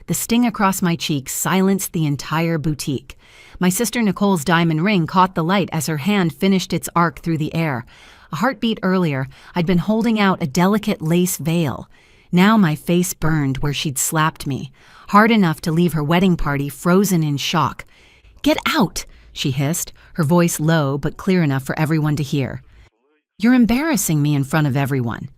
The sting across my cheek silenced the entire boutique. My sister Nicole's diamond ring caught the light as her hand finished its arc through the air. A heartbeat earlier, I'd been holding out a delicate lace veil. Now my face burned where she'd slapped me, hard enough to leave her wedding party frozen in shock. "Get out!" she hissed, her voice low but clear enough for everyone to hear. "You're embarrassing me in front of everyone."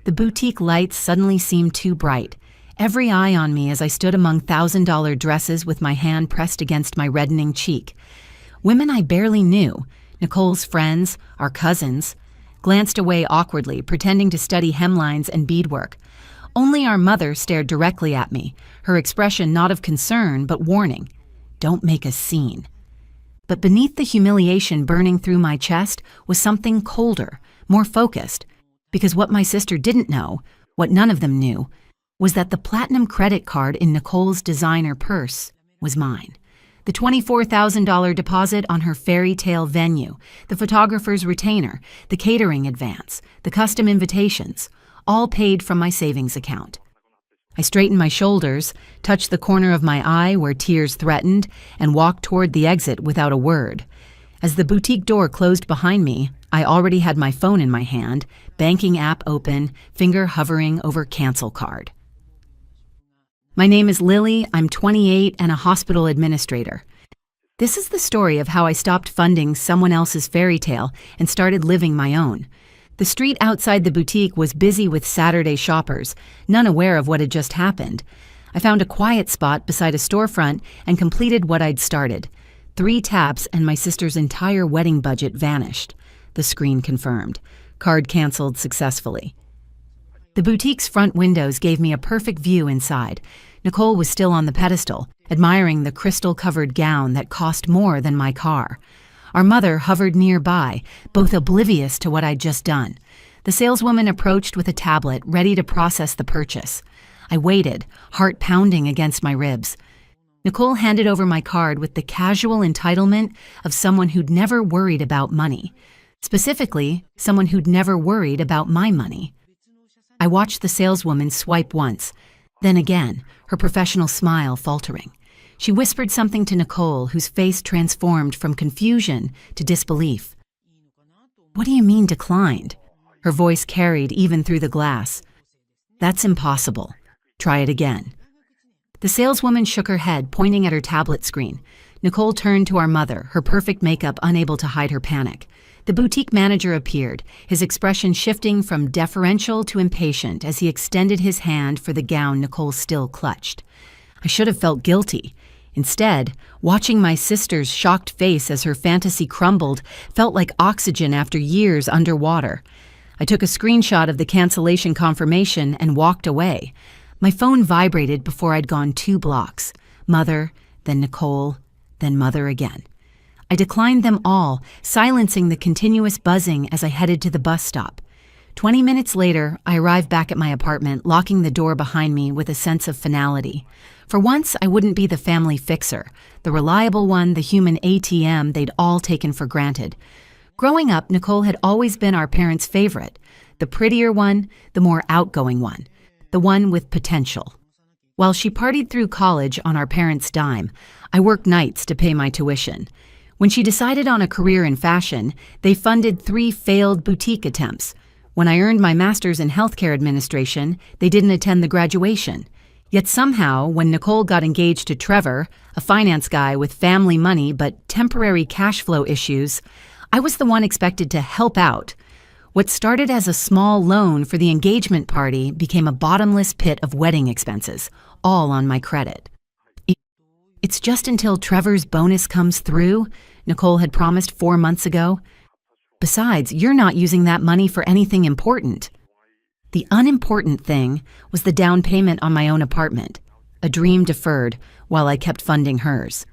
The boutique lights suddenly seemed too bright. Every eye on me as I stood among $1,000 dresses with my hand pressed against my reddening cheek. Women I barely knew, Nicole's friends, our cousins, glanced away awkwardly, pretending to study hemlines and beadwork. Only our mother stared directly at me, her expression not of concern but warning. "Don't make a scene." But beneath the humiliation burning through my chest was something colder, more focused, because what my sister didn't know, what none of them knew, was that the platinum credit card in Nicole's designer purse was mine. The $24,000 deposit on her fairy tale venue, the photographer's retainer, the catering advance, the custom invitations, all paid from my savings account. I straightened my shoulders, touched the corner of my eye where tears threatened, and walked toward the exit without a word. As the boutique door closed behind me, I already had my phone in my hand, banking app open, finger hovering over cancel card. My name is Lily, I'm 28 and a hospital administrator. This is the story of how I stopped funding someone else's fairy tale and started living my own. The street outside the boutique was busy with Saturday shoppers, none aware of what had just happened. I found a quiet spot beside a storefront and completed what I'd started. 3 taps and my sister's entire wedding budget vanished. The screen confirmed. Card canceled successfully. The boutique's front windows gave me a perfect view inside. Nicole was still on the pedestal, admiring the crystal-covered gown that cost more than my car. Our mother hovered nearby, both oblivious to what I'd just done. The saleswoman approached with a tablet, ready to process the purchase. I waited, heart pounding against my ribs. Nicole handed over my card with the casual entitlement of someone who'd never worried about money. Specifically, someone who'd never worried about my money. I watched the saleswoman swipe once, then again, her professional smile faltering. She whispered something to Nicole, whose face transformed from confusion to disbelief. "What do you mean declined?" Her voice carried even through the glass. "That's impossible. Try it again." The saleswoman shook her head, pointing at her tablet screen. Nicole turned to our mother, her perfect makeup unable to hide her panic. The boutique manager appeared, his expression shifting from deferential to impatient as he extended his hand for the gown Nicole still clutched. I should have felt guilty. Instead, watching my sister's shocked face as her fantasy crumbled felt like oxygen after years underwater. I took a screenshot of the cancellation confirmation and walked away. My phone vibrated before I'd gone 2 blocks. Mother, then Nicole, then mother again. I declined them all, silencing the continuous buzzing as I headed to the bus stop. 20 minutes later, I arrived back at my apartment, locking the door behind me with a sense of finality. For once, I wouldn't be the family fixer, the reliable one, the human ATM they'd all taken for granted. Growing up, Nicole had always been our parents' favorite, the prettier one, the more outgoing one, the one with potential. While she partied through college on our parents' dime, I worked nights to pay my tuition. When she decided on a career in fashion, they funded 3 failed boutique attempts. When I earned my master's in healthcare administration, they didn't attend the graduation. Yet somehow, when Nicole got engaged to Trevor, a finance guy with family money but temporary cash flow issues, I was the one expected to help out. What started as a small loan for the engagement party became a bottomless pit of wedding expenses, all on my credit. "It's just until Trevor's bonus comes through," Nicole had promised 4 months ago. "Besides, you're not using that money for anything important." The unimportant thing was the down payment on my own apartment, a dream deferred while I kept funding hers.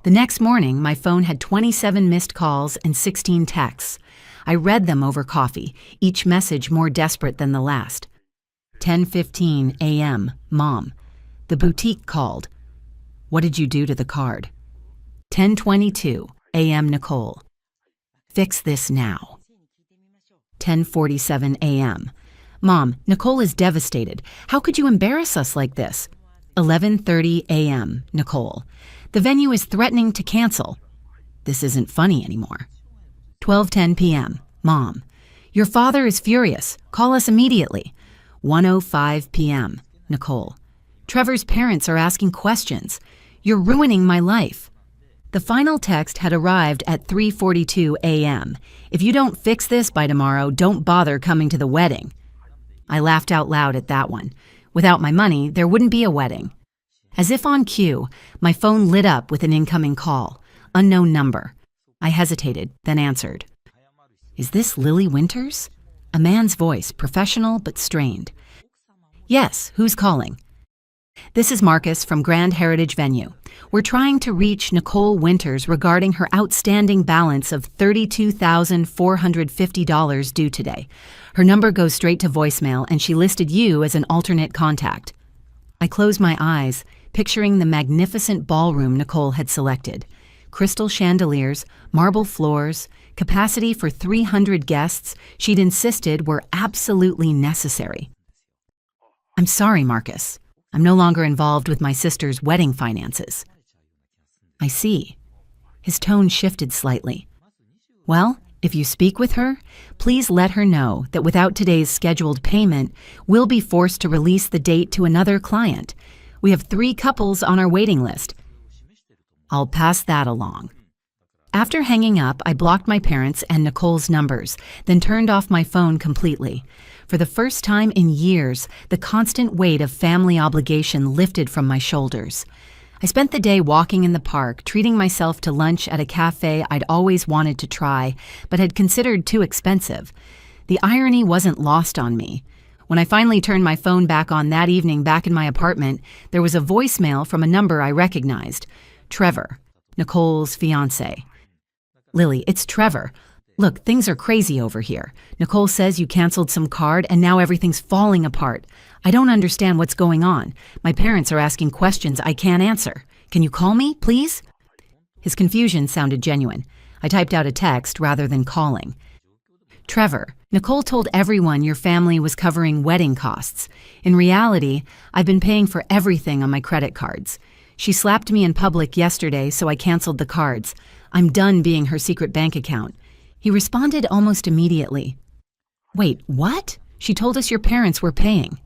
The next morning, my phone had 27 missed calls and 16 texts. I read them over coffee, each message more desperate than the last. 10:15 a.m., Mom. The boutique called. What did you do to the card? 10:22 a.m. Nicole. Fix this now. 10:47 a.m. Mom, Nicole is devastated. How could you embarrass us like this? 11:30 a.m., Nicole. The venue is threatening to cancel. This isn't funny anymore. 12:10 p.m., Mom. Your father is furious. Call us immediately. 1:05 p.m., Nicole. Trevor's parents are asking questions. You're ruining my life. The final text had arrived at 3:42 a.m. If you don't fix this by tomorrow, don't bother coming to the wedding. I laughed out loud at that one. Without my money, there wouldn't be a wedding. As if on cue, my phone lit up with an incoming call. Unknown number. I hesitated, then answered. Is this Lily Winters? A man's voice, professional but strained. Yes, who's calling? This is Marcus from Grand Heritage Venue. We're trying to reach Nicole Winters regarding her outstanding balance of $32,450 due today. Her number goes straight to voicemail, and she listed you as an alternate contact. I closed my eyes, picturing the magnificent ballroom Nicole had selected. Crystal chandeliers, marble floors, capacity for 300 guests she'd insisted were absolutely necessary. I'm sorry, Marcus. I'm no longer involved with my sister's wedding finances. I see. His tone shifted slightly. Well, if you speak with her, please let her know that without today's scheduled payment, we'll be forced to release the date to another client. We have 3 couples on our waiting list. I'll pass that along. After hanging up, I blocked my parents and Nicole's numbers, then turned off my phone completely. For the first time in years, the constant weight of family obligation lifted from my shoulders. I spent the day walking in the park, treating myself to lunch at a cafe I'd always wanted to try, but had considered too expensive. The irony wasn't lost on me. When I finally turned my phone back on that evening back in my apartment, there was a voicemail from a number I recognized. Trevor, Nicole's fiancé. Lily, it's Trevor. Look, things are crazy over here. Nicole says you canceled some card and now everything's falling apart. I don't understand what's going on. My parents are asking questions I can't answer. Can you call me, please? His confusion sounded genuine. I typed out a text rather than calling. Trevor, Nicole told everyone your family was covering wedding costs. In reality, I've been paying for everything on my credit cards. She slapped me in public yesterday, so I canceled the cards. I'm done being her secret bank account. He responded almost immediately. Wait, what? She told us your parents were paying.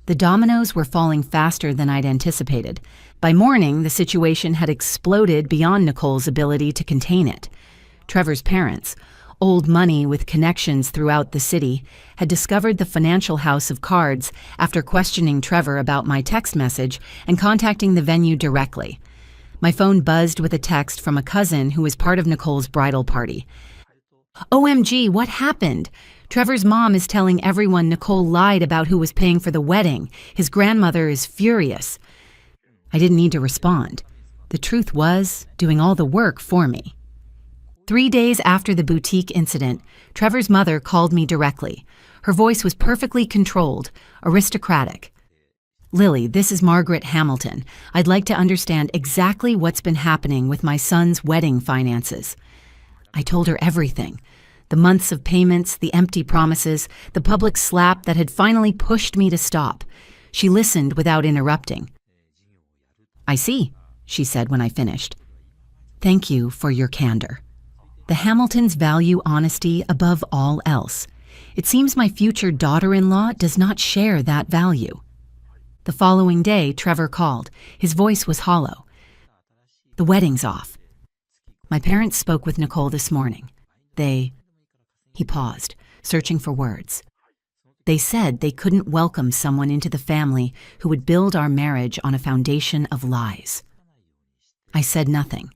The dominoes were falling faster than I'd anticipated. By morning, the situation had exploded beyond Nicole's ability to contain it. Trevor's parents, old money with connections throughout the city, had discovered the financial house of cards after questioning Trevor about my text message and contacting the venue directly. My phone buzzed with a text from a cousin who was part of Nicole's bridal party. OMG, what happened? Trevor's mom is telling everyone Nicole lied about who was paying for the wedding. His grandmother is furious. I didn't need to respond. The truth was doing all the work for me. 3 days after the boutique incident, Trevor's mother called me directly. Her voice was perfectly controlled, aristocratic. Lily, this is Margaret Hamilton. I'd like to understand exactly what's been happening with my son's wedding finances. I told her everything. The months of payments, the empty promises, the public slap that had finally pushed me to stop. She listened without interrupting. I see, she said when I finished. Thank you for your candor. The Hamiltons value honesty above all else. It seems my future daughter-in-law does not share that value. The following day, Trevor called. His voice was hollow. The wedding's off. My parents spoke with Nicole this morning. He paused, searching for words. They said they couldn't welcome someone into the family who would build our marriage on a foundation of lies. I said nothing.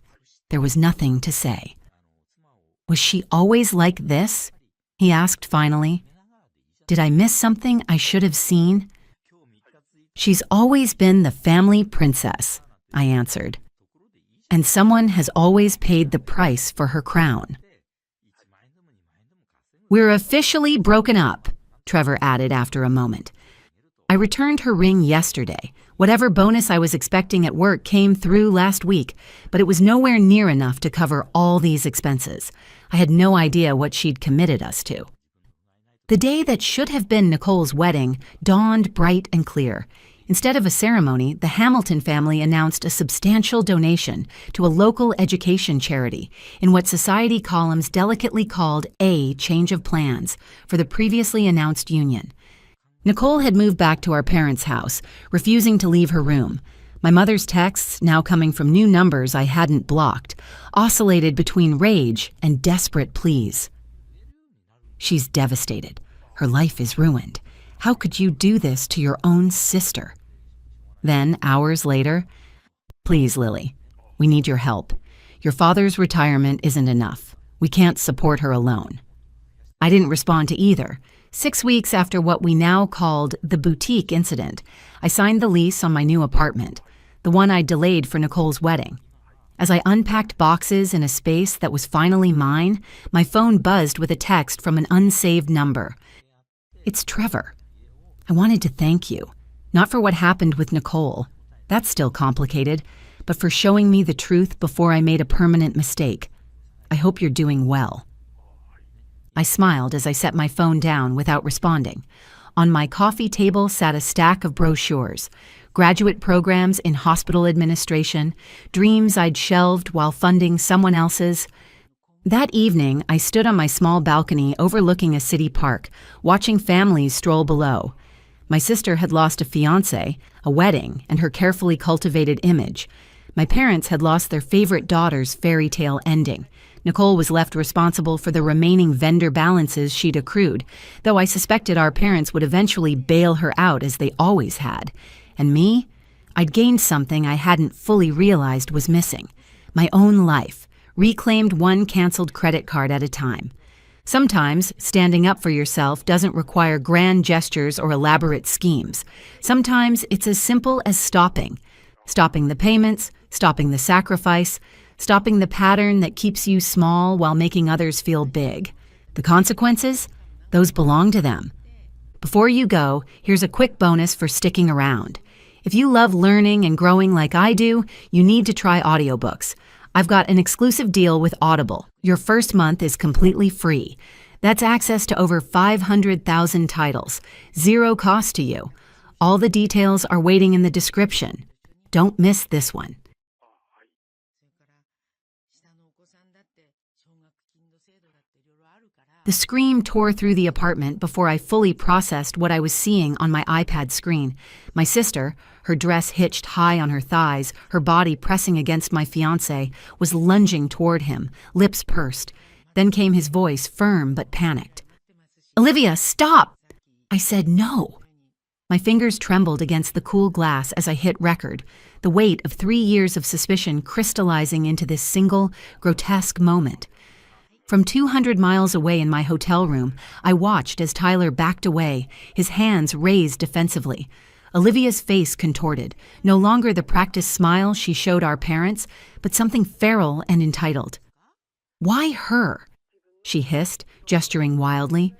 There was nothing to say. Was she always like this? He asked finally. Did I miss something I should have seen? She's always been the family princess, I answered. And someone has always paid the price for her crown. We're officially broken up, Trevor added after a moment. I returned her ring yesterday. Whatever bonus I was expecting at work came through last week, but it was nowhere near enough to cover all these expenses. I had no idea what she'd committed us to. The day that should have been Nicole's wedding dawned bright and clear. Instead of a ceremony, the Hamilton family announced a substantial donation to a local education charity in what society columns delicately called a change of plans for the previously announced union. Nicole had moved back to our parents' house, refusing to leave her room. My mother's texts, now coming from new numbers I hadn't blocked, oscillated between rage and desperate pleas. She's devastated. Her life is ruined. How could you do this to your own sister? Then, hours later, please, Lily, we need your help. Your father's retirement isn't enough. We can't support her alone. I didn't respond to either. 6 weeks after what we now called the boutique incident, I signed the lease on my new apartment, the one I delayed for Nicole's wedding. As I unpacked boxes in a space that was finally mine, my phone buzzed with a text from an unsaved number. It's Trevor. I wanted to thank you, not for what happened with Nicole. That's still complicated, but for showing me the truth before I made a permanent mistake. I hope you're doing well. I smiled as I set my phone down without responding. On my coffee table sat a stack of brochures, graduate programs in hospital administration, dreams I'd shelved while funding someone else's. That evening, I stood on my small balcony overlooking a city park, watching families stroll below. My sister had lost a fiancé, a wedding, and her carefully cultivated image. My parents had lost their favorite daughter's fairy tale ending. Nicole was left responsible for the remaining vendor balances she'd accrued, though I suspected our parents would eventually bail her out as they always had. And me? I'd gained something I hadn't fully realized was missing. My own life, reclaimed one canceled credit card at a time. Sometimes, standing up for yourself doesn't require grand gestures or elaborate schemes. Sometimes it's as simple as stopping. Stopping the payments, stopping the sacrifice, stopping the pattern that keeps you small while making others feel big. The consequences? Those belong to them. Before you go, here's a quick bonus for sticking around. If you love learning and growing like I do, you need to try audiobooks. I've got an exclusive deal with Audible. Your first month is completely free. That's access to over 500,000 titles, zero cost to you. All the details are waiting in the description. Don't miss this one. The scream tore through the apartment before I fully processed what I was seeing on my iPad screen. My sister, her dress hitched high on her thighs, her body pressing against my fiancé, was lunging toward him, lips pursed. Then came his voice, firm but panicked. "Olivia, stop!" I said no. My fingers trembled against the cool glass as I hit record, the weight of 3 years of suspicion crystallizing into this single, grotesque moment. From 200 miles away in my hotel room, I watched as Tyler backed away, his hands raised defensively. Olivia's face contorted, no longer the practiced smile she showed our parents, but something feral and entitled. "Why her?" she hissed, gesturing wildly.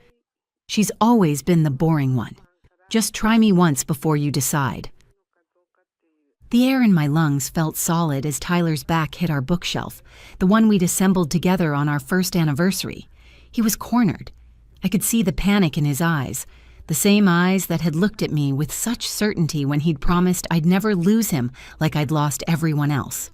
"She's always been the boring one. Just try me once before you decide." The air in my lungs felt solid as Tyler's back hit our bookshelf, the one we'd assembled together on our first anniversary. He was cornered. I could see the panic in his eyes, the same eyes that had looked at me with such certainty when he'd promised I'd never lose him like I'd lost everyone else.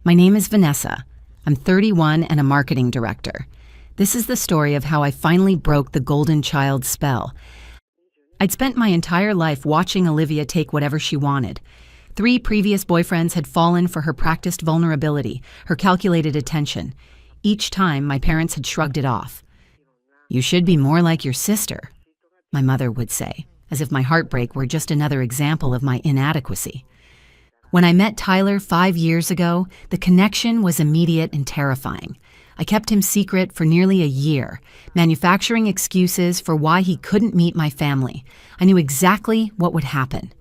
My name is Vanessa. I'm 31 and a marketing director. This is the story of how I finally broke the golden child spell. I'd spent my entire life watching Olivia take whatever she wanted. 3 previous boyfriends had fallen for her practiced vulnerability, her calculated attention. Each time, my parents had shrugged it off. "You should be more like your sister," my mother would say, as if my heartbreak were just another example of my inadequacy. When I met Tyler 5 years ago, the connection was immediate and terrifying. I kept him secret for nearly a year, manufacturing excuses for why he couldn't meet my family. I knew exactly what would happen.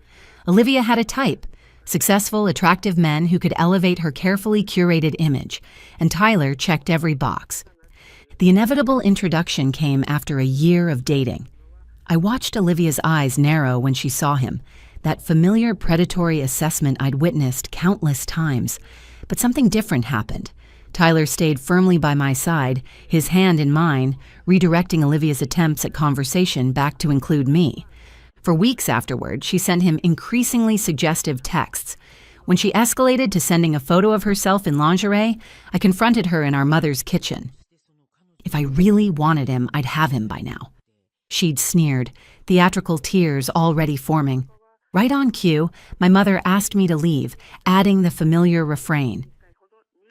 Olivia had a type, successful, attractive men who could elevate her carefully curated image, and Tyler checked every box. The inevitable introduction came after a year of dating. I watched Olivia's eyes narrow when she saw him, that familiar predatory assessment I'd witnessed countless times. But something different happened. Tyler stayed firmly by my side, his hand in mine, redirecting Olivia's attempts at conversation back to include me. For weeks afterward, she sent him increasingly suggestive texts. When she escalated to sending a photo of herself in lingerie, I confronted her in our mother's kitchen. If I really wanted him, I'd have him by now. She'd sneered, theatrical tears already forming. Right on cue, my mother asked me to leave, adding the familiar refrain.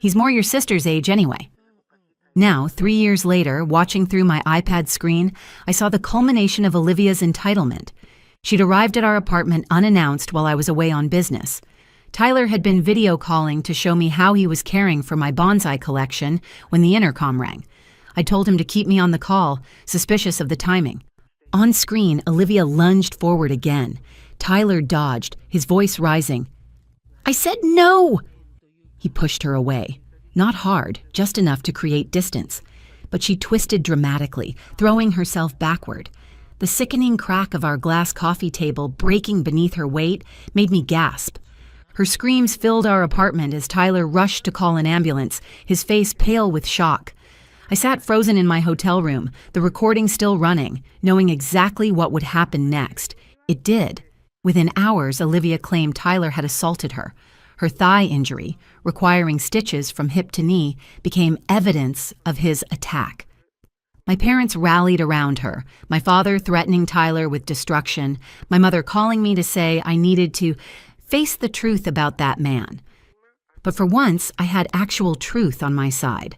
He's more your sister's age anyway. Now, 3 years later, watching through my iPad screen, I saw the culmination of Olivia's entitlement. She'd arrived at our apartment unannounced while I was away on business. Tyler had been video calling to show me how he was caring for my bonsai collection when the intercom rang. I told him to keep me on the call, suspicious of the timing. On screen, Olivia lunged forward again. Tyler dodged, his voice rising. "I said no!" He pushed her away. Not hard, just enough to create distance. But she twisted dramatically, throwing herself backward. The sickening crack of our glass coffee table breaking beneath her weight made me gasp. Her screams filled our apartment as Tyler rushed to call an ambulance, his face pale with shock. I sat frozen in my hotel room, the recording still running, knowing exactly what would happen next. It did. Within hours, Olivia claimed Tyler had assaulted her. Her thigh injury, requiring stitches from hip to knee, became evidence of his attack. My parents rallied around her, my father threatening Tyler with destruction, my mother calling me to say I needed to face the truth about that man. But for once, I had actual truth on my side.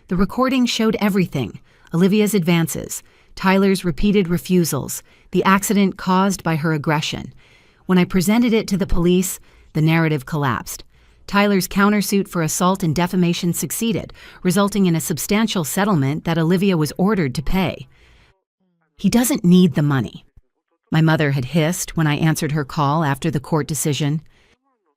The recording showed everything: Olivia's advances, Tyler's repeated refusals, the accident caused by her aggression. When I presented it to the police, the narrative collapsed. Tyler's countersuit for assault and defamation succeeded, resulting in a substantial settlement that Olivia was ordered to pay. "He doesn't need the money," my mother had hissed when I answered her call after the court decision.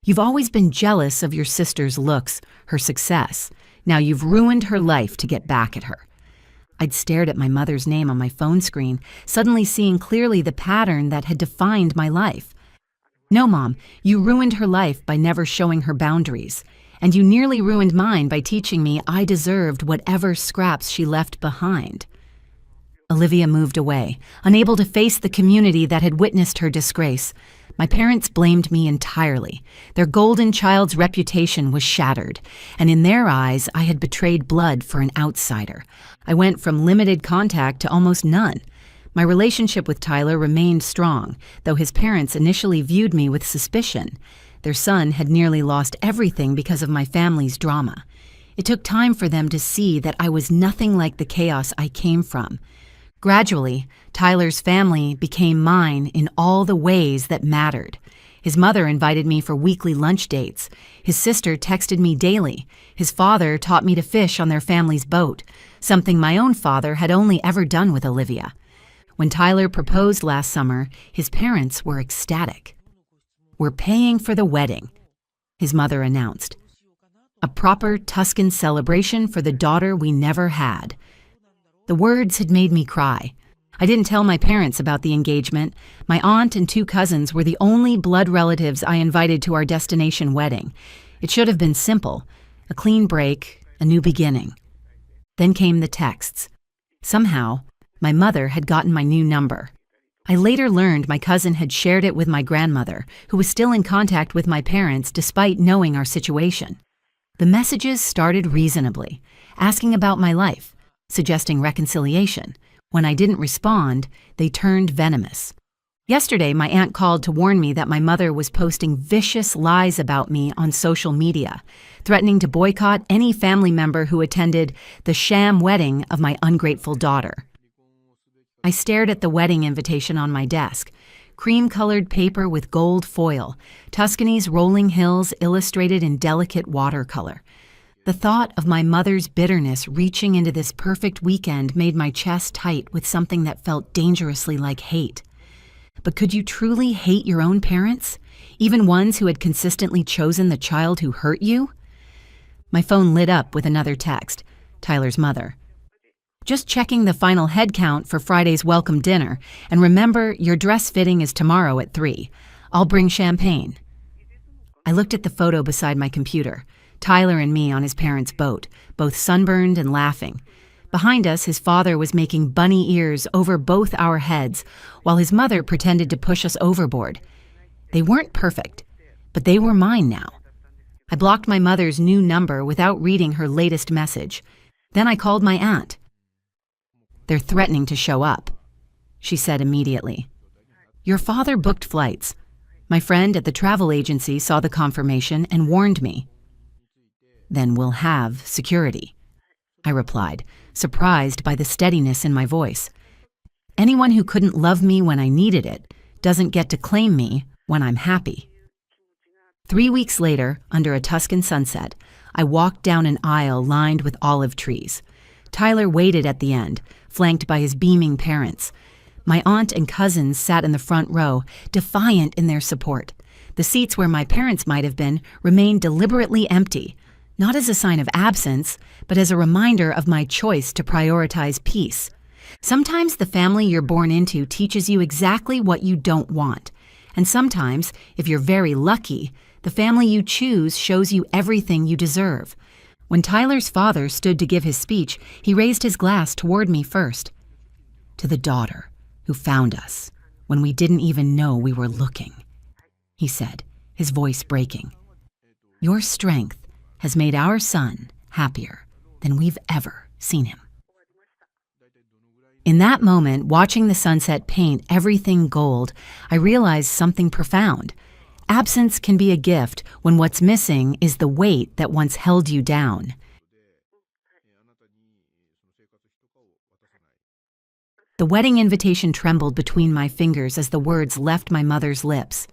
"You've always been jealous of your sister's looks, her success. Now you've ruined her life to get back at her." I'd stared at my mother's name on my phone screen, suddenly seeing clearly the pattern that had defined my life. "No, Mom, you ruined her life by never showing her boundaries. And you nearly ruined mine by teaching me I deserved whatever scraps she left behind." Olivia moved away, unable to face the community that had witnessed her disgrace. My parents blamed me entirely. Their golden child's reputation was shattered, and in their eyes, I had betrayed blood for an outsider. I went from limited contact to almost none. My relationship with Tyler remained strong, though his parents initially viewed me with suspicion. Their son had nearly lost everything because of my family's drama. It took time for them to see that I was nothing like the chaos I came from. Gradually, Tyler's family became mine in all the ways that mattered. His mother invited me for weekly lunch dates. His sister texted me daily. His father taught me to fish on their family's boat, something my own father had only ever done with Olivia. When Tyler proposed last summer, his parents were ecstatic. "We're paying for the wedding," his mother announced. A proper Tuscan celebration for the daughter we never had. The words had made me cry. I didn't tell my parents about the engagement. My aunt and 2 cousins were the only blood relatives I invited to our destination wedding. It should have been simple: a clean break, a new beginning. Then came the texts. Somehow, my mother had gotten my new number. I later learned my cousin had shared it with my grandmother, who was still in contact with my parents despite knowing our situation. The messages started reasonably, asking about my life, suggesting reconciliation. When I didn't respond, they turned venomous. Yesterday, my aunt called to warn me that my mother was posting vicious lies about me on social media, threatening to boycott any family member who attended the sham wedding of my ungrateful daughter. I stared at the wedding invitation on my desk. Cream-colored paper with gold foil, Tuscany's rolling hills illustrated in delicate watercolor. The thought of my mother's bitterness reaching into this perfect weekend made my chest tight with something that felt dangerously like hate. But could you truly hate your own parents, even ones who had consistently chosen the child who hurt you? My phone lit up with another text, Tyler's mother. "Just checking the final head count for Friday's welcome dinner, and remember, your dress fitting is tomorrow at 3. I'll bring champagne." I looked at the photo beside my computer, Tyler and me on his parents' boat, both sunburned and laughing. Behind us, his father was making bunny ears over both our heads, while his mother pretended to push us overboard. They weren't perfect, but they were mine now. I blocked my mother's new number without reading her latest message. Then I called my aunt. "They're threatening to show up," she said immediately. "Your father booked flights. My friend at the travel agency saw the confirmation and warned me." "Then we'll have security," I replied, surprised by the steadiness in my voice. Anyone who couldn't love me when I needed it doesn't get to claim me when I'm happy. 3 weeks later, under a Tuscan sunset, I walked down an aisle lined with olive trees. Tyler waited at the end, flanked by his beaming parents. My aunt and cousins sat in the front row, defiant in their support. The seats where my parents might have been remained deliberately empty, not as a sign of absence, but as a reminder of my choice to prioritize peace. Sometimes the family you're born into teaches you exactly what you don't want. And sometimes, if you're very lucky, the family you choose shows you everything you deserve. When Tyler's father stood to give his speech, he raised his glass toward me first. "To the daughter who found us when we didn't even know we were looking," he said, his voice breaking. "Your strength has made our son happier than we've ever seen him." In that moment, watching the sunset paint everything gold, I realized something profound. Absence can be a gift when what's missing is the weight that once held you down. The wedding invitation trembled between my fingers as the words left my mother's lips.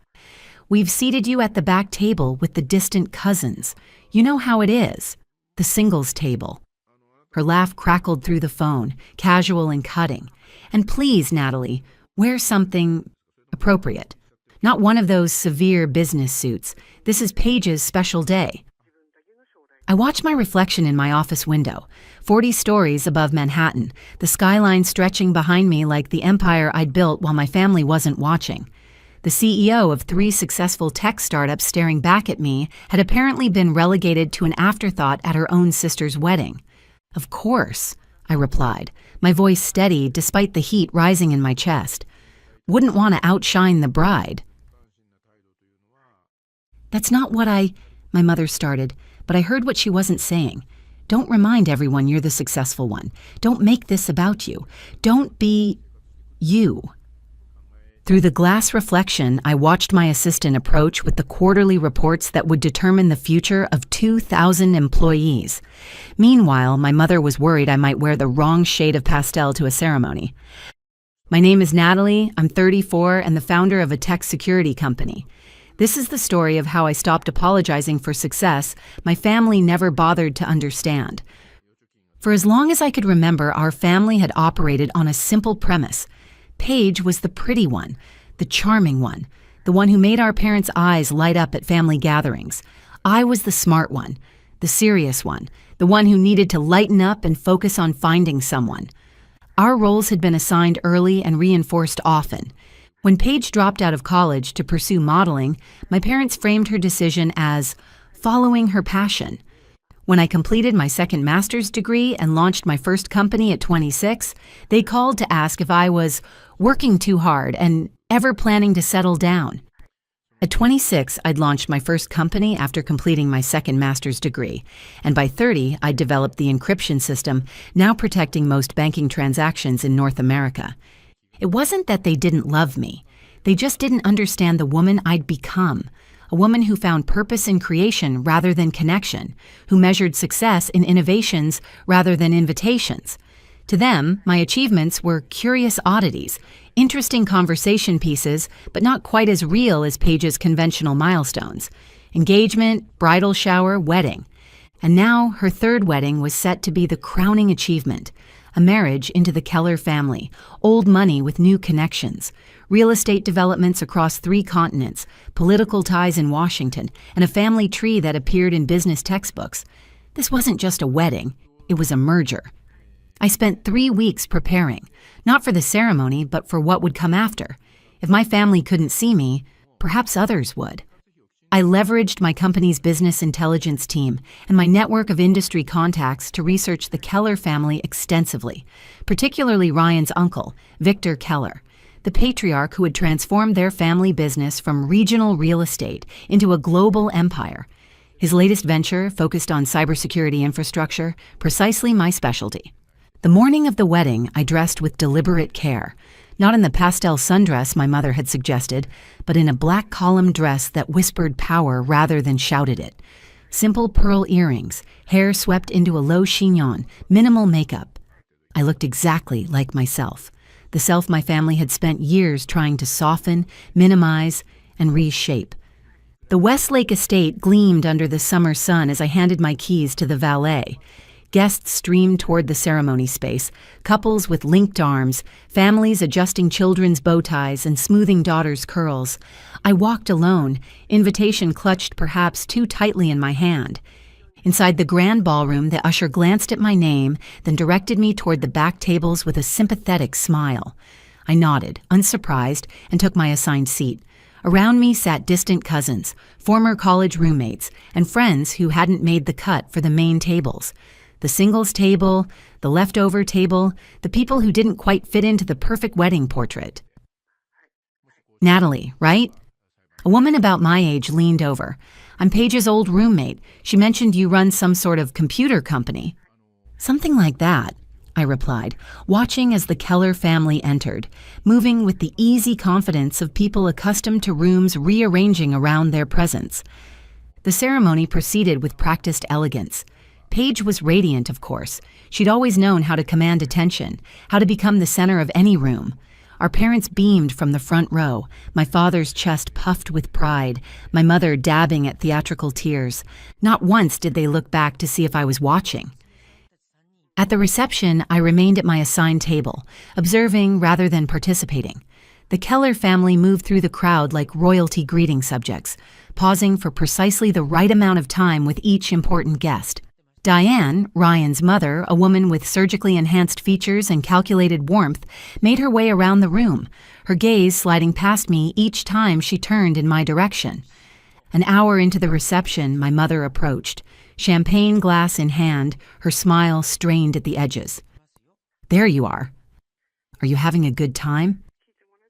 "We've seated you at the back table with the distant cousins. You know how it is. The singles table." Her laugh crackled through the phone, casual and cutting. "And please, Natalie, wear something appropriate. Not one of those severe business suits. This is Paige's special day." I watched my reflection in my office window, 40 stories above Manhattan, the skyline stretching behind me like the empire I'd built while my family wasn't watching. The CEO of 3 successful tech startups staring back at me had apparently been relegated to an afterthought at her own sister's wedding. "Of course," I replied, my voice steady despite the heat rising in my chest. "Wouldn't want to outshine the bride." "That's not what my mother started, but I heard what she wasn't saying. Don't remind everyone you're the successful one. Don't make this about you. Don't be you." Through the glass reflection, I watched my assistant approach with the quarterly reports that would determine the future of 2,000 employees. Meanwhile, my mother was worried I might wear the wrong shade of pastel to a ceremony. "My name is Natalie. I'm 34 and the founder of a tech security company. This is the story of how I stopped apologizing for success my family never bothered to understand. For as long as I could remember, our family had operated on a simple premise. Paige was the pretty one, the charming one, the one who made our parents' eyes light up at family gatherings. I was the smart one, the serious one, the one who needed to lighten up and focus on finding someone. Our roles had been assigned early and reinforced often. When Paige dropped out of college to pursue modeling, my parents framed her decision as following her passion. When I completed my second master's degree and launched my first company at 26, they called to ask if I was working too hard and ever planning to settle down. At 26, I'd launched my first company after completing my second master's degree, and by 30, I'd developed the encryption system now protecting most banking transactions in North America. It wasn't that they didn't love me. They just didn't understand the woman I'd become, a woman who found purpose in creation rather than connection, who measured success in innovations rather than invitations. To them, my achievements were curious oddities, interesting conversation pieces, but not quite as real as Paige's conventional milestones. Engagement, bridal shower, wedding. And now her third wedding was set to be the crowning achievement. A marriage into the Keller family, old money with new connections, real estate developments across 3 continents, political ties in Washington, and a family tree that appeared in business textbooks. This wasn't just a wedding, it was a merger. I spent 3 weeks preparing, not for the ceremony, but for what would come after. If my family couldn't see me, perhaps others would. I leveraged my company's business intelligence team and my network of industry contacts to research the Keller family extensively, particularly Ryan's uncle, Victor Keller, the patriarch who had transformed their family business from regional real estate into a global empire. His latest venture focused on cybersecurity infrastructure, precisely my specialty. The morning of the wedding, I dressed with deliberate care. Not in the pastel sundress my mother had suggested, but in a black column dress that whispered power rather than shouted it. Simple pearl earrings, hair swept into a low chignon, minimal makeup. I looked exactly like myself, the self my family had spent years trying to soften, minimize, and reshape. The Westlake estate gleamed under the summer sun as I handed my keys to the valet. Guests streamed toward the ceremony space, couples with linked arms, families adjusting children's bow ties and smoothing daughters' curls. I walked alone, invitation clutched perhaps too tightly in my hand. Inside the grand ballroom, the usher glanced at my name, then directed me toward the back tables with a sympathetic smile. I nodded, unsurprised, and took my assigned seat. Around me sat distant cousins, former college roommates, and friends who hadn't made the cut for the main tables. The singles table, the leftover table, the people who didn't quite fit into the perfect wedding portrait. Natalie, right? A woman about my age leaned over. I'm Paige's old roommate. She mentioned you run some sort of computer company. Something like that, I replied, watching as the Keller family entered, moving with the easy confidence of people accustomed to rooms rearranging around their presence. The ceremony proceeded with practiced elegance. Paige was radiant, of course. She'd always known how to command attention, how to become the center of any room. Our parents beamed from the front row, my father's chest puffed with pride, my mother dabbing at theatrical tears. Not once did they look back to see if I was watching. At the reception, I remained at my assigned table, observing rather than participating. The Keller family moved through the crowd like royalty greeting subjects, pausing for precisely the right amount of time with each important guest. Diane, Ryan's mother, a woman with surgically enhanced features and calculated warmth, made her way around the room, her gaze sliding past me each time she turned in my direction. An hour into the reception, my mother approached, champagne glass in hand, her smile strained at the edges. There you are. Are you having a good time?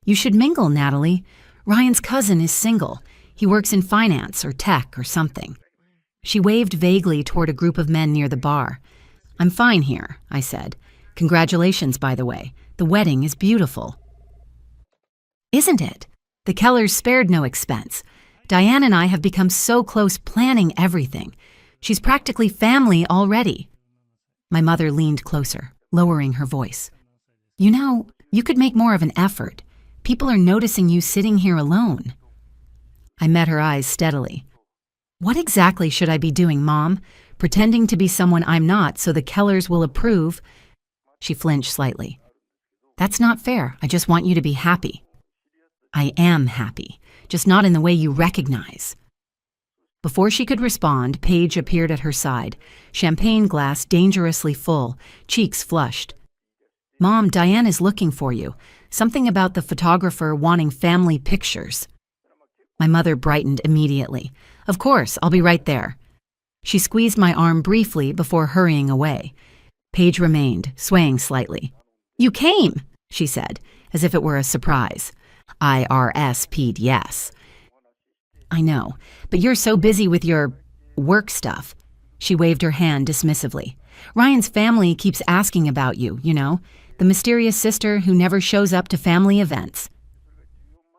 You should mingle, Natalie. Ryan's cousin is single. He works in finance or tech or something. She waved vaguely toward a group of men near the bar. I'm fine here, I said. Congratulations, by the way. The wedding is beautiful. Isn't it? The Kellers spared no expense. Diane and I have become so close planning everything. She's practically family already. My mother leaned closer, lowering her voice. You know, you could make more of an effort. People are noticing you sitting here alone. I met her eyes steadily. What exactly should I be doing, Mom? Pretending to be someone I'm not so the Kellers will approve? She flinched slightly. That's not fair. I just want you to be happy. I am happy, just not in the way you recognize. Before she could respond, Paige appeared at her side, champagne glass dangerously full, cheeks flushed. Mom, Diane is looking for you. Something about the photographer wanting family pictures. My mother brightened immediately. Of course, I'll be right there. She squeezed my arm briefly before hurrying away. Paige remained, swaying slightly. You came, she said, as if it were a surprise. I RSP'd yes. I know, but you're so busy with your work stuff. She waved her hand dismissively. Ryan's family keeps asking about you, you know, the mysterious sister who never shows up to family events.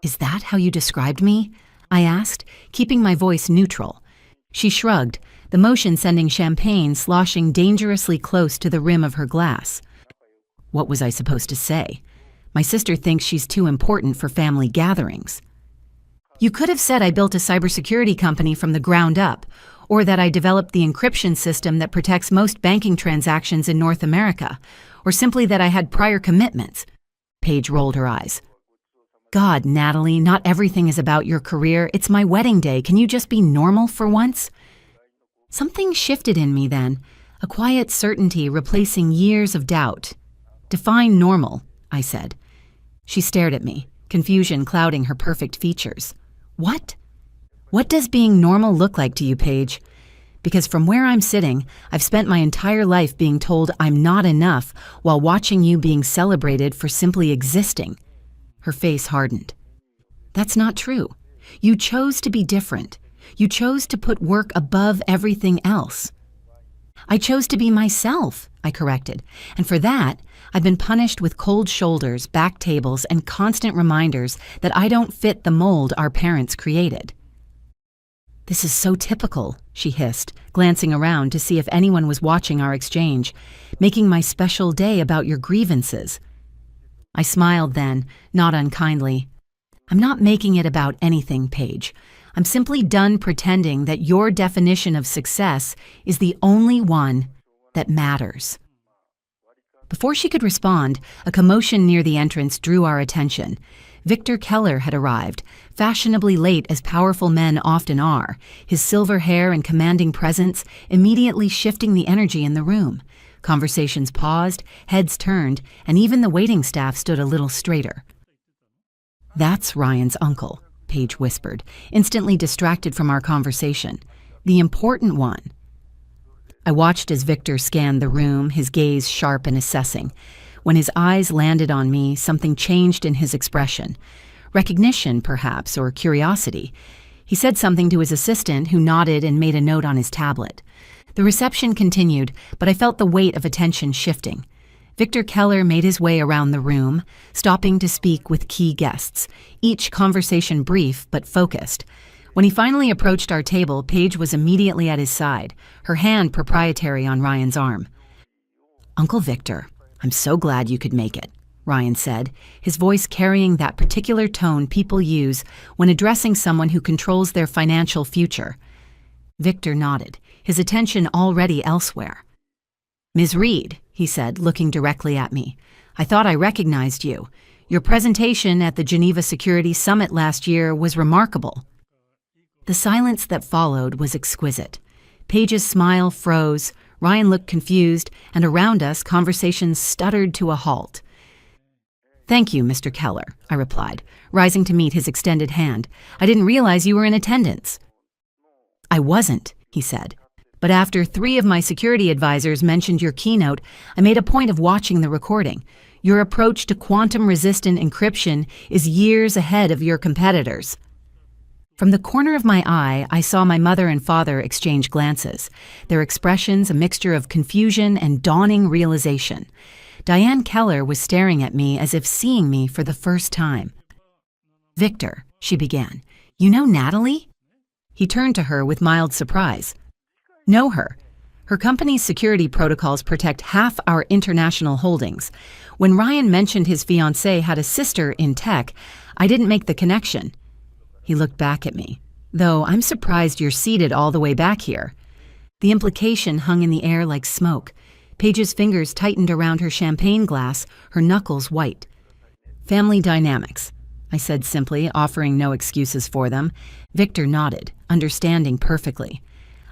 Is that how you described me? I asked, keeping my voice neutral. She shrugged, the motion sending champagne sloshing dangerously close to the rim of her glass. What was I supposed to say? My sister thinks she's too important for family gatherings. You could have said I built a cybersecurity company from the ground up, or that I developed the encryption system that protects most banking transactions in North America, or simply that I had prior commitments. Paige rolled her eyes. God, Natalie, not everything is about your career. It's my wedding day. Can you just be normal for once? Something shifted in me then, a quiet certainty replacing years of doubt. Define normal, I said. She stared at me, confusion clouding her perfect features. What? What does being normal look like to you, Paige? Because from where I'm sitting, I've spent my entire life being told I'm not enough while watching you being celebrated for simply existing. Her face hardened. That's not true. You chose to be different. You chose to put work above everything else. I chose to be myself, I corrected, and for that, I've been punished with cold shoulders, back tables, and constant reminders that I don't fit the mold our parents created. This is so typical, she hissed, glancing around to see if anyone was watching our exchange, making my special day about your grievances. I smiled then, not unkindly. I'm not making it about anything, Paige. I'm simply done pretending that your definition of success is the only one that matters. Before she could respond, a commotion near the entrance drew our attention. Victor Keller had arrived, fashionably late as powerful men often are, his silver hair and commanding presence immediately shifting the energy in the room. Conversations paused, heads turned, and even the waiting staff stood a little straighter. "That's Ryan's uncle," Paige whispered, instantly distracted from our conversation. "The important one." I watched as Victor scanned the room, his gaze sharp and assessing. When his eyes landed on me, something changed in his expression. Recognition, perhaps, or curiosity. He said something to his assistant, who nodded and made a note on his tablet. The reception continued, but I felt the weight of attention shifting. Victor Keller made his way around the room, stopping to speak with key guests, each conversation brief but focused. When he finally approached our table, Paige was immediately at his side, her hand proprietary on Ryan's arm. "Uncle Victor, I'm so glad you could make it," Ryan said, his voice carrying that particular tone people use when addressing someone who controls their financial future. Victor nodded, his attention already elsewhere. "Ms. Reed," he said, looking directly at me, "I thought I recognized you. Your presentation at the Geneva Security Summit last year was remarkable." The silence that followed was exquisite. Paige's smile froze, Ryan looked confused, and around us, conversations stuttered to a halt. "Thank you, Mr. Keller," I replied, rising to meet his extended hand. "I didn't realize you were in attendance." "I wasn't," he said. "But after 3 of my security advisors mentioned your keynote, I made a point of watching the recording. Your approach to quantum-resistant encryption is years ahead of your competitors." From the corner of my eye, I saw my mother and father exchange glances, their expressions a mixture of confusion and dawning realization. Diane Keller was staring at me as if seeing me for the first time. "Victor," she began, "you know Natalie?" He turned to her with mild surprise. "Know her. Her company's security protocols protect half our international holdings. When Ryan mentioned his fiancée had a sister in tech, I didn't make the connection." He looked back at me. "Though I'm surprised you're seated all the way back here." The implication hung in the air like smoke. Paige's fingers tightened around her champagne glass, her knuckles white. "Family dynamics," I said simply, offering no excuses for them. Victor nodded, understanding perfectly.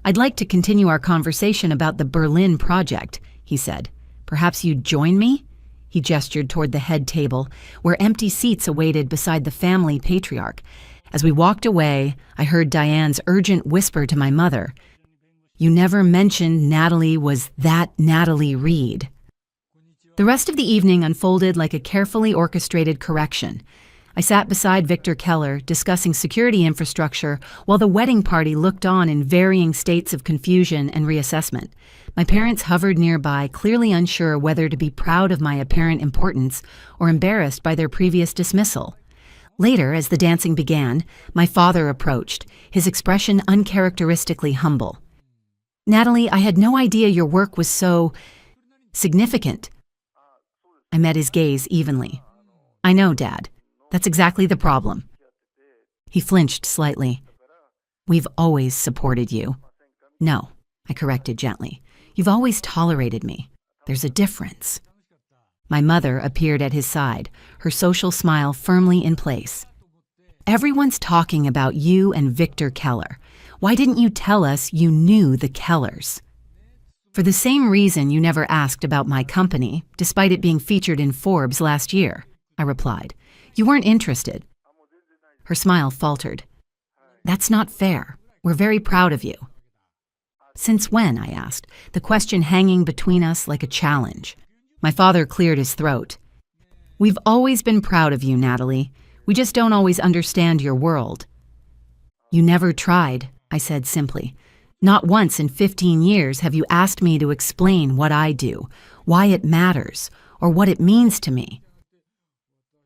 "I'd like to continue our conversation about the Berlin project," he said. "Perhaps you'd join me?" He gestured toward the head table, where empty seats awaited beside the family patriarch. As we walked away, I heard Diane's urgent whisper to my mother, "You never mentioned Natalie was that Natalie Reed." The rest of the evening unfolded like a carefully orchestrated correction. I sat beside Victor Keller, discussing security infrastructure, while the wedding party looked on in varying states of confusion and reassessment. My parents hovered nearby, clearly unsure whether to be proud of my apparent importance or embarrassed by their previous dismissal. Later, as the dancing began, my father approached, his expression uncharacteristically humble. "Natalie, I had no idea your work was so significant." I met his gaze evenly. "I know, Dad. That's exactly the problem." He flinched slightly. "We've always supported you." "No," I corrected gently. "You've always tolerated me. There's a difference." My mother appeared at his side, her social smile firmly in place. "Everyone's talking about you and Victor Keller. Why didn't you tell us you knew the Kellers?" "For the same reason you never asked about my company, despite it being featured in Forbes last year," I replied. "You weren't interested." Her smile faltered. That's not fair. We're very proud of you. Since when? I asked, the question hanging between us like a challenge. My father cleared his throat. We've always been proud of you, Natalie. We just don't always understand your world. You never tried, I said simply. Not once in 15 years have you asked me to explain what I do, why it matters, or what it means to me.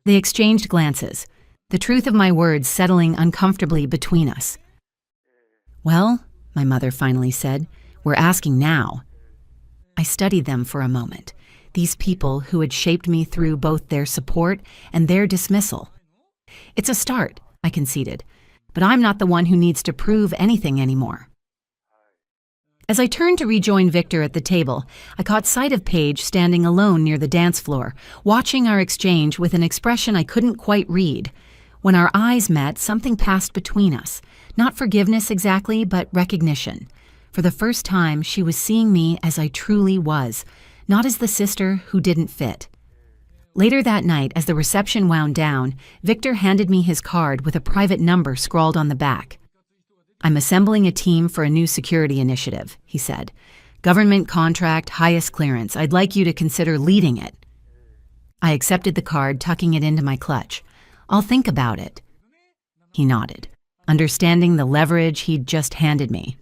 They exchanged glances, the truth of my words settling uncomfortably between us. Well, my mother finally said, we're asking now. I studied them for a moment, these people who had shaped me through both their support and their dismissal. It's a start, I conceded, but I'm not the one who needs to prove anything anymore. As I turned to rejoin Victor at the table, I caught sight of Paige standing alone near the dance floor, watching our exchange with an expression I couldn't quite read. When our eyes met, something passed between us. Not forgiveness exactly, but recognition. For the first time, she was seeing me as I truly was, not as the sister who didn't fit. Later that night, as the reception wound down, Victor handed me his card with a private number scrawled on the back. I'm assembling a team for a new security initiative, he said. Government contract, highest clearance. I'd like you to consider leading it. I accepted the card, tucking it into my clutch. I'll think about it. He nodded, understanding the leverage he'd just handed me.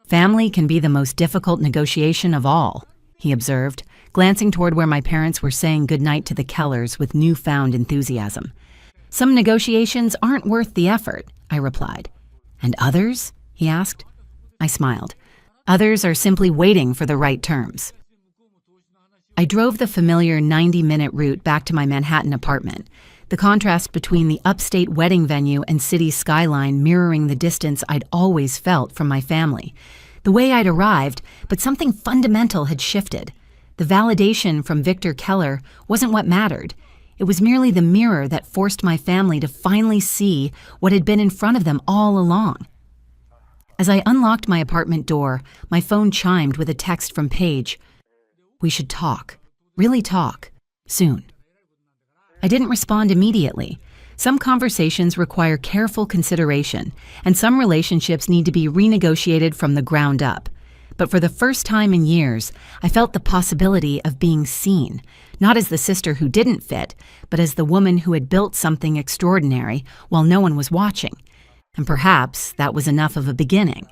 Family can be the most difficult negotiation of all, he observed, glancing toward where my parents were saying goodnight to the Kellers with newfound enthusiasm. Some negotiations aren't worth the effort, I replied. And others? He asked. I smiled. Others are simply waiting for the right terms. I drove the familiar 90-minute route back to my Manhattan apartment, the contrast between the upstate wedding venue and city skyline mirroring the distance I'd always felt from my family. The way I'd arrived, but something fundamental had shifted. The validation from Victor Keller wasn't what mattered. It was merely the mirror that forced my family to finally see what had been in front of them all along. As I unlocked my apartment door, my phone chimed with a text from Paige. We should talk. Really talk. Soon. I didn't respond immediately. Some conversations require careful consideration, and some relationships need to be renegotiated from the ground up. But for the first time in years, I felt the possibility of being seen, not as the sister who didn't fit, but as the woman who had built something extraordinary while no one was watching. And perhaps that was enough of a beginning.